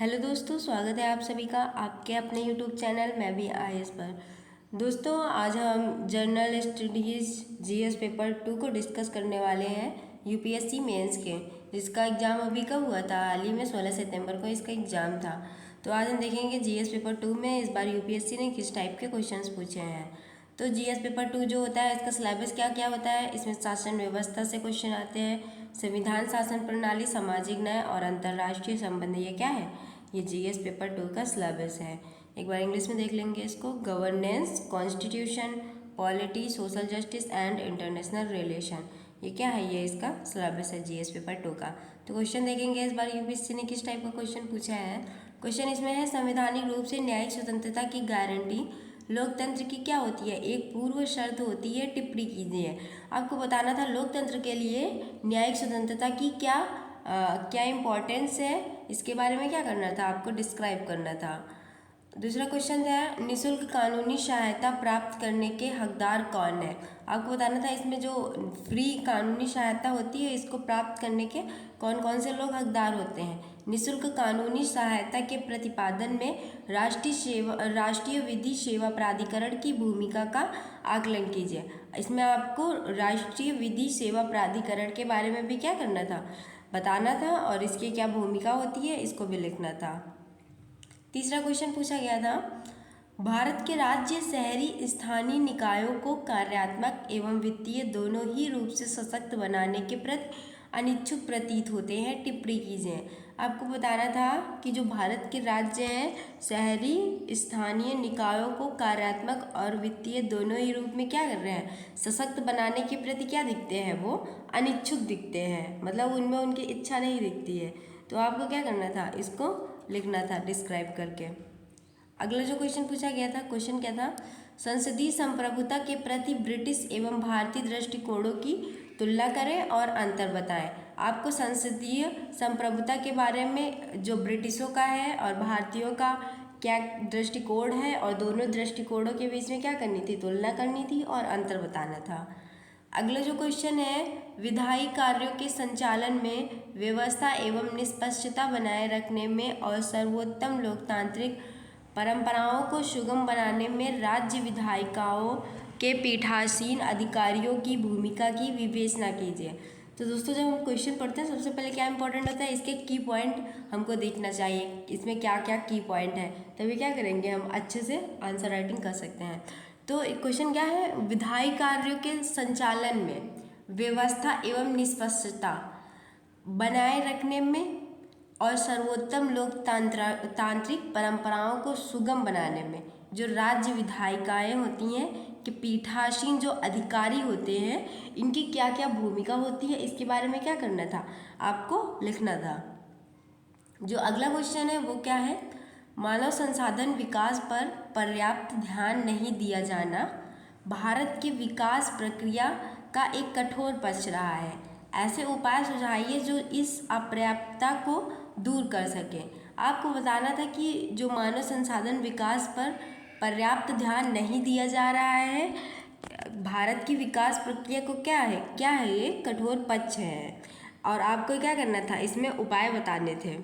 Hello दोस्तों, स्वागत है आप सभी का आपके अपने यूट्यूब चैनल मैं भी आईएएस पर। दोस्तों, आज हम जनरल स्टडीज़ जीएस पेपर 2 को डिस्कस करने वाले हैं यूपीएससी मेंस के, जिसका एग्ज़ाम अभी कब हुआ था, हाल ही में 16 सितंबर को इसका एग्ज़ाम था। तो आज हम देखेंगे जीएस पेपर 2 में इस बार यूपीएससी ने किस टाइप के क्वेश्चंस पूछे हैं। तो जीएस पेपर 2 जो होता है, इसका सिलेबस क्या क्या होता है। इसमें शासन व्यवस्था से क्वेश्चन आते हैं, संविधान, शासन प्रणाली, सामाजिक न्याय और अंतर्राष्ट्रीय संबंध। ये क्या है, ये जीएस पेपर 2 का सिलेबस है। एक बार इंग्लिश में देख लेंगे इसको। Governance, constitution, polity, social justice and international relation. ये क्या है, ये इसका सिलेबस है जीएस पेपर 2 का। तो क्वेश्चन देखेंगे इस बार यूपीएससी ने किस टाइप का क्वेश्चन पूछा है। क्वेश्चन इसमें है, संवैधानिक रूप से न्यायिक स्वतंत्रता की गारंटी लोकतंत्र की क्या होती है। एक पूर्व शर्त होती है, टिप्पणी कीजिए। आपको बताना था लोकतंत्र के लिए न्यायिक स्वतंत्रता की क्या इम्पोर्टेंस है, इसके बारे में क्या करना था, आपको डिस्क्राइब करना था। दूसरा क्वेश्चन था, निःशुल्क कानूनी सहायता प्राप्त करने के हकदार कौन है। आपको बताना था इसमें जो फ्री कानूनी सहायता होती है, इसको प्राप्त करने के कौन कौन से लोग हकदार होते हैं। निःशुल्क कानूनी सहायता के प्रतिपादन में राष्ट्रीय विधि सेवा प्राधिकरण की भूमिका का आकलन कीजिए। इसमें आपको राष्ट्रीय विधि सेवा प्राधिकरण के बारे में भी क्या करना था, बताना था, और इसकी क्या भूमिका होती है इसको भी लिखना था। तीसरा क्वेश्चन पूछा गया था, भारत के राज्य, शहरी, स्थानीय निकायों को कार्यात्मक एवं वित्तीय दोनों ही रूप से सशक्त बनाने के प्रति अनिच्छुक प्रतीत होते हैं, टिप्पणी कीजिए। आपको बताना था कि जो भारत के राज्य हैं, शहरी, स्थानीय निकायों को कार्यात्मक और वित्तीय दोनों ही रूप में क्या कर रहे हैं, सशक्त बनाने के प्रति क्या दिखते हैं, वो अनिच्छुक दिखते हैं, मतलब उनमें उनकी इच्छा नहीं दिखती है। तो आपको क्या करना था, इसको लिखना था डिस्क्राइब करके। अगला जो क्वेश्चन पूछा गया था, क्वेश्चन क्या था, संसदीय संप्रभुता के प्रति ब्रिटिश एवं भारतीय दृष्टिकोणों की तुलना करें और अंतर बताएं। आपको संसदीय संप्रभुता के बारे में जो ब्रिटिशों का है और भारतीयों का क्या दृष्टिकोण है, और दोनों दृष्टिकोणों के बीच में क्या करनी थी, तुलना करनी थी और अंतर बताना था। अगला जो क्वेश्चन है, विधायी कार्यों के संचालन में व्यवस्था एवं निष्पक्षता बनाए रखने में और सर्वोत्तम लोकतांत्रिक परंपराओं को सुगम बनाने में राज्य विधायिकाओं के पीठासीन अधिकारियों की भूमिका की विवेचना कीजिए। तो दोस्तों, जब हम क्वेश्चन पढ़ते हैं, सबसे पहले क्या इंपॉर्टेंट होता है, इसके की पॉइंट हमको देखना चाहिए, इसमें क्या क्या की पॉइंट है, तभी क्या करेंगे हम अच्छे से आंसर राइटिंग कर सकते हैं। तो क्वेश्चन क्या है, विधायी कार्यों के संचालन में व्यवस्था एवं निष्पक्षता बनाए रखने में और सर्वोत्तम तांत्रिक परंपराओं को सुगम बनाने में जो राज्य विधायिकाएं होती हैं कि पीठासीन जो अधिकारी होते हैं, इनकी क्या क्या भूमिका होती है, इसके बारे में क्या करना था, आपको लिखना था। जो अगला क्वेश्चन है वो क्या है, मानव संसाधन विकास पर पर्याप्त ध्यान नहीं दिया जाना भारत की विकास प्रक्रिया का एक कठोर पक्ष रहा है। ऐसे उपाय सुझाइए जो इस अपर्याप्तता को दूर कर सके। आपको बताना था कि जो मानव संसाधन विकास पर पर्याप्त ध्यान नहीं दिया जा रहा है, भारत की विकास प्रक्रिया को क्या है ये कठोर पक्ष है, और आपको क्या करना था, इसमें उपाय बताने थे।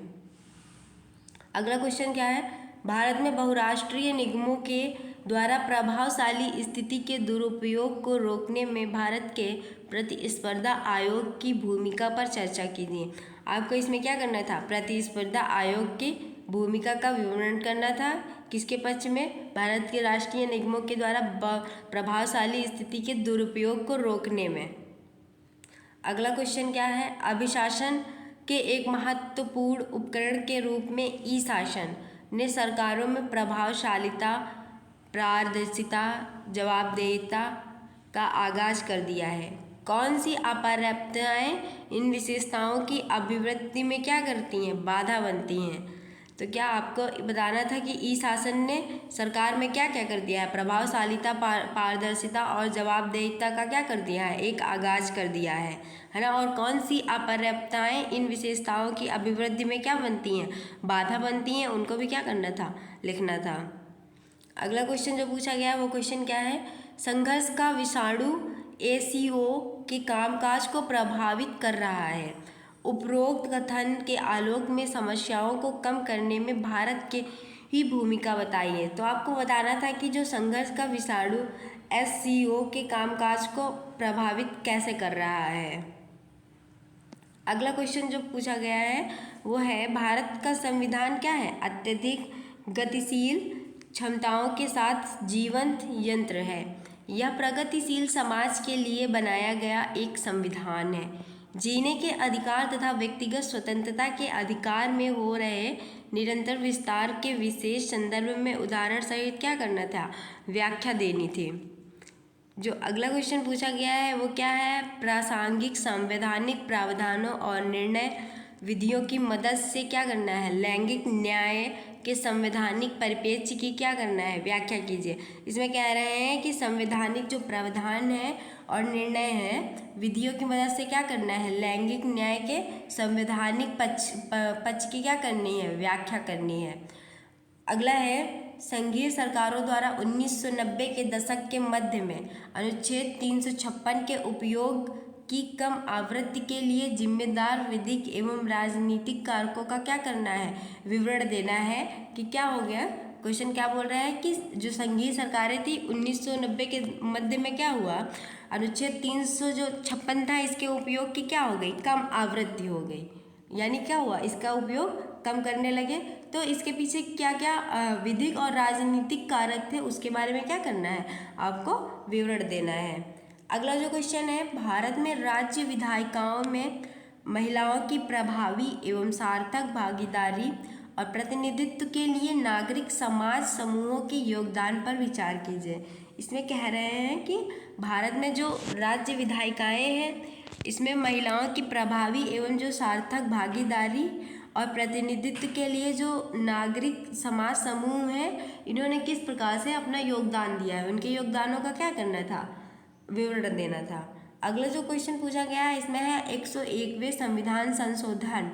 अगला क्वेश्चन क्या है, भारत में बहुराष्ट्रीय निगमों के द्वारा प्रभावशाली स्थिति के दुरुपयोग को रोकने में भारत के प्रतिस्पर्धा आयोग की भूमिका पर चर्चा कीजिए। आपको इसमें क्या करना था, प्रतिस्पर्धा आयोग की भूमिका का विवरण करना था, किसके पक्ष में, भारत के राष्ट्रीय निगमों के द्वारा प्रभावशाली स्थिति के दुरुपयोग को रोकने में। अगला क्वेश्चन क्या है, अभिशासन के एक महत्वपूर्ण उपकरण के रूप में ई शासन ने सरकारों में प्रभावशालिता, पारदर्शिता, जवाबदेहिता का आगाज कर दिया है। कौन सी अपर्याप्तताएं इन विशेषताओं की अभिवृद्धि में क्या करती हैं, बाधा बनती हैं। तो क्या आपको बताना था कि ई शासन ने सरकार में क्या क्या कर दिया है, प्रभावशालिता, पारदर्शिता और जवाबदेहिता का क्या कर दिया है, एक आगाज कर दिया है ना। और कौन सी अपर्याप्तताएं इन विशेषताओं की अभिवृद्धि में क्या बनती हैं, बाधा बनती हैं, उनको भी क्या करना था, लिखना था। अगला क्वेश्चन जो पूछा गया है वो क्वेश्चन क्या है, संघर्ष का विषाणु एसीओ के कामकाज को प्रभावित कर रहा है उपरोक्त कथन के आलोक में समस्याओं को कम करने में भारत की ही भूमिका बताइए। तो आपको बताना था कि जो संघर्ष का विषाणु SCO के कामकाज को प्रभावित कैसे कर रहा है। अगला क्वेश्चन जो पूछा गया है वो है, भारत का संविधान क्या है? अत्यधिक गतिशील क्षमताओं के साथ जीवंत यंत्र है। यह प्रगतिशील समाज के लिए बनाया गया एक संविधान है। जीने के अधिकार तथा व्यक्तिगत स्वतंत्रता के अधिकार में हो रहे निरंतर विस्तार के विशेष संदर्भ में उदाहरण सहित क्या करना था? व्याख्या देनी थी। जो अगला क्वेश्चन पूछा गया है वो क्या है? प्रासंगिक संवैधानिक प्रावधानों और निर्णय विधियों की मदद से क्या करना है? लैंगिक न्याय के संवैधानिक परिप्रेक्ष्य की क्या करना है? व्याख्या कीजिए। इसमें कह रहे हैं कि संवैधानिक जो प्रावधान है और निर्णय है विधियों की मदद से क्या करना है? लैंगिक न्याय के संवैधानिक पक्ष की क्या करनी है? व्याख्या करनी है। अगला है, संघीय सरकारों द्वारा 1990 के दशक के मध्य में अनुच्छेद 356 के उपयोग की कम आवृत्ति के लिए जिम्मेदार विधिक एवं राजनीतिक कारकों का क्या करना है? विवरण देना है। कि क्या हो गया? क्वेश्चन क्या बोल रहा है कि जो संघीय सरकारें थी 1990 के मध्य में क्या हुआ? अनुच्छेद 356 था, इसके उपयोग की क्या हो गई? कम आवृत्ति हो गई। यानी क्या हुआ? इसका उपयोग कम करने लगे। तो इसके पीछे क्या क्या विधिक और राजनीतिक कारक थे उसके बारे में क्या करना है? आपको विवरण देना है। अगला जो क्वेश्चन है, भारत में राज्य विधायिकाओं में महिलाओं की प्रभावी एवं सार्थक भागीदारी और प्रतिनिधित्व के लिए नागरिक समाज समूहों के योगदान पर विचार कीजिए। इसमें कह रहे हैं कि भारत में जो राज्य विधायिकाएं हैं इसमें महिलाओं की प्रभावी एवं जो सार्थक भागीदारी और प्रतिनिधित्व के लिए जो नागरिक समाज समूह है इन्होंने किस प्रकार से अपना योगदान दिया है, उनके योगदानों का क्या करना था? विवरण देना था। अगला जो क्वेश्चन पूछा गया है इसमें है 101वें संविधान संशोधन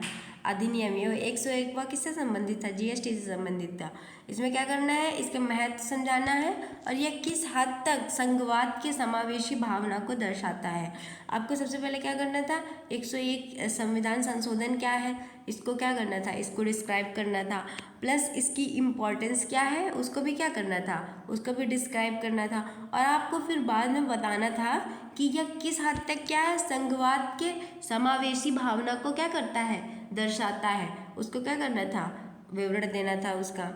अधिनियम। ये 101वां किससे संबंधित था? GST से संबंधित था। इसमें क्या करना है? इसके महत्व समझाना है और यह किस हद तक संघवाद के समावेशी भावना को दर्शाता है। आपको सबसे पहले क्या करना था? 101 संविधान संशोधन क्या है इसको क्या करना था? इसको डिस्क्राइब करना था, प्लस इसकी इम्पोर्टेंस क्या है उसको भी क्या करना था? उसको भी डिस्क्राइब करना था। और आपको फिर बाद में बताना था कि यह किस हद तक क्या है? संघवाद के समावेशी भावना को क्या करता है? दर्शाता है। उसको क्या करना था? विवरण देना था उसका।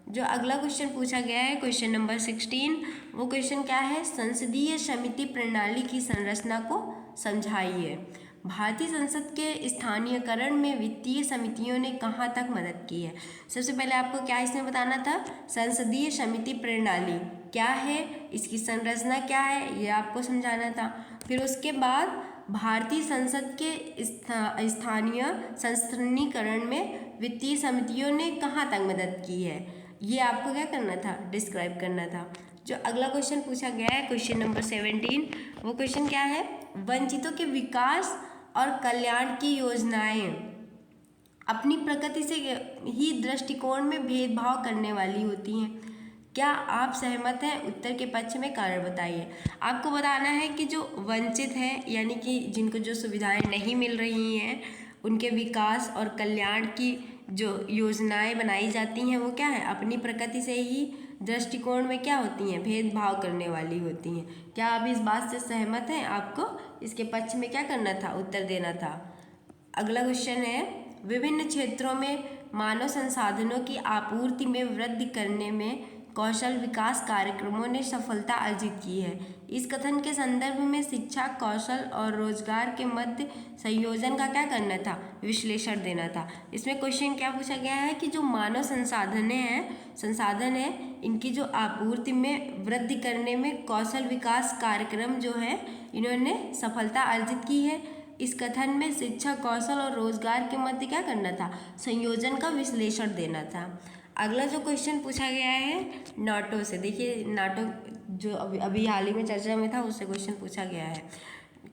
जो अगला क्वेश्चन पूछा गया है क्वेश्चन नंबर 16, वो क्वेश्चन क्या है? संसदीय समिति प्रणाली की संरचना को समझाइए। भारतीय संसद के स्थानीयकरण में वित्तीय समितियों ने कहाँ तक मदद की है? सबसे पहले आपको क्या इसमें बताना था? संसदीय समिति प्रणाली क्या है, इसकी संरचना क्या है, ये आपको समझाना था। फिर उसके बाद भारतीय संसद के स्थानीय संस्थानीकरण में वित्तीय समितियों ने कहाँ तक मदद की है, ये आपको क्या करना था? डिस्क्राइब करना था। जो अगला क्वेश्चन पूछा गया है क्वेश्चन नंबर 17, वो क्वेश्चन क्या है? वंचितों के विकास और कल्याण की योजनाएं अपनी प्रकृति से ही दृष्टिकोण में भेदभाव करने वाली होती हैं। क्या आप सहमत हैं? उत्तर के पक्ष में कारण बताइए। आपको बताना है कि जो वंचित हैं यानी कि जिनको जो सुविधाएं नहीं मिल रही हैं उनके विकास और कल्याण की जो योजनाएं बनाई जाती हैं वो क्या है? अपनी प्रकृति से ही दृष्टिकोण में क्या होती हैं? भेदभाव करने वाली होती हैं। क्या आप इस बात से सहमत हैं? आपको इसके पक्ष में क्या करना था? उत्तर देना था। अगला क्वेश्चन है, विभिन्न क्षेत्रों में मानव संसाधनों की आपूर्ति में वृद्धि करने में कौशल विकास कार्यक्रमों ने सफलता अर्जित की है। इस कथन के संदर्भ में शिक्षा, कौशल और रोजगार के मध्य संयोजन का क्या करना था? विश्लेषण देना था। इसमें क्वेश्चन क्या पूछा गया है कि जो मानव संसाधन है इनकी जो आपूर्ति में वृद्धि करने में कौशल विकास कार्यक्रम जो है इन्होंने सफलता अर्जित की है। इस कथन में शिक्षा, कौशल और रोजगार के मध्य क्या करना था? संयोजन का विश्लेषण देना था। अगला जो क्वेश्चन पूछा गया है नाटो से, देखिए नाटो जो अभी हाल ही में चर्चा में था उससे क्वेश्चन पूछा गया है।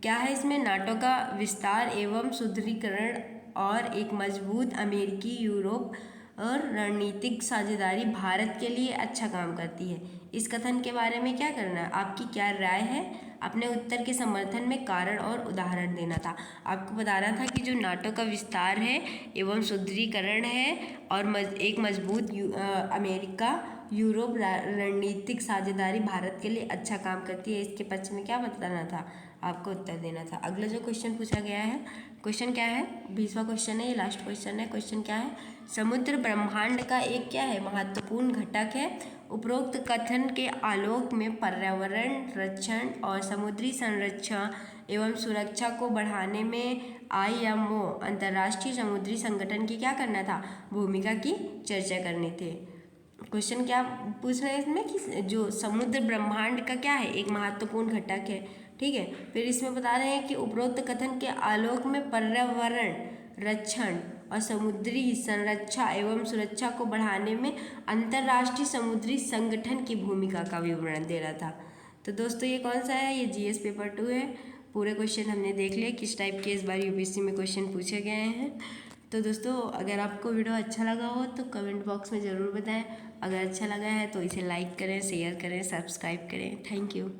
क्या है इसमें? नाटो का विस्तार एवं सुदृढ़ीकरण और एक मजबूत अमेरिकी यूरोप और रणनीतिक साझेदारी भारत के लिए अच्छा काम करती है। इस कथन के बारे में क्या करना है, आपकी क्या राय है? अपने उत्तर के समर्थन में कारण और उदाहरण देना था। आपको बताना था कि जो नाटो का विस्तार है एवं सुदृढ़ीकरण है और एक मजबूत अमेरिका यूरोप रणनीतिक साझेदारी भारत के लिए अच्छा काम करती है, इसके पक्ष में क्या बताना था, आपको उत्तर देना था। अगला जो क्वेश्चन पूछा गया है, क्वेश्चन क्या है, 20वां क्वेश्चन है, ये लास्ट क्वेश्चन है। क्वेश्चन क्या है, समुद्र ब्रह्मांड का एक क्या है, महत्वपूर्ण घटक है। उपरोक्त कथन के आलोक में पर्यावरण रक्षण और समुद्री संरक्षण एवं सुरक्षा को बढ़ाने में IMO अंतर्राष्ट्रीय समुद्री संगठन की क्या करना था, भूमिका की चर्चा करनी थी। क्वेश्चन क्या पूछ रहे हैं इसमें कि जो समुद्र ब्रह्मांड का क्या है, एक महत्वपूर्ण घटक है, ठीक है। फिर इसमें बता रहे हैं कि उपरोक्त कथन के आलोक में पर्यावरण रक्षण और समुद्री संरक्षा एवं सुरक्षा को बढ़ाने में अंतर्राष्ट्रीय समुद्री संगठन की भूमिका का विवरण दे रहा था। तो दोस्तों ये कौन सा है, ये GS पेपर 2 है। पूरे क्वेश्चन हमने देख लिए किस टाइप के इस बार UPSC में क्वेश्चन पूछे गए हैं। तो दोस्तों अगर आपको वीडियो अच्छा लगा हो तो कमेंट बॉक्स में ज़रूर बताएं। अगर अच्छा लगा है तो इसे लाइक करें, शेयर करें, सब्सक्राइब करें। Thank you.